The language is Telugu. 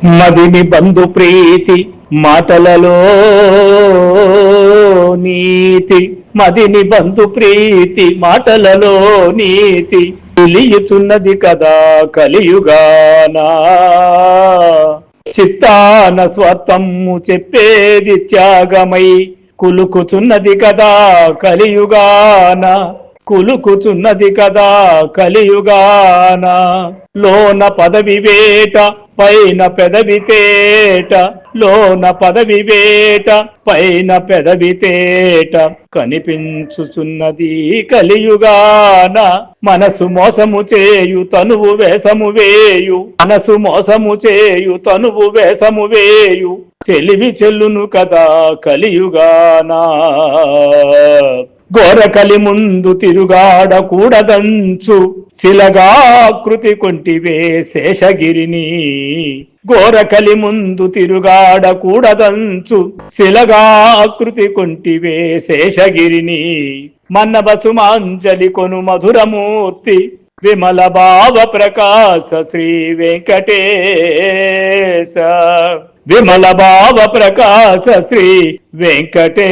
మదిని బంధు ప్రీతి మాటలలో నీతి, మదిని బంధు ప్రీతి మాటలలో నీతి, తెలియుచున్నది కదా కలియుగానా. చిత్తాన స్వార్థము చెప్పేది త్యాగమై కులుకుచున్నది కదా కలియుగాన, కులుకుచున్నది కదా కలియుగాన. లోన పదవి వేట పైన పెదవి తేట, లోన పదవి వేట పైన పెదవి తేట, కనిపించుచున్నది కలియుగాన. మనసు మోసము చేయు తనువు వేసము వేయు, మనసు మోసము చేయు తనువు వేసము వేయు, తెలివి చెల్లును కదా కలియుగానా. గోరకలి ముందు తిరుగాడకూడదంచు శిలగాకృతి కొంటివే శేషగిరిని, గోరకలి ముందు తిరుగాడకూడదంచు శిలగాకృతి కొంటివే శేషగిరిని. మన్నబసుమాంజలి కొను మధురమూర్తి విమల భావ ప్రకాశ శ్రీ వెంకటేశ, విమల భావ ప్రకాశ శ్రీ వెంకటేశ.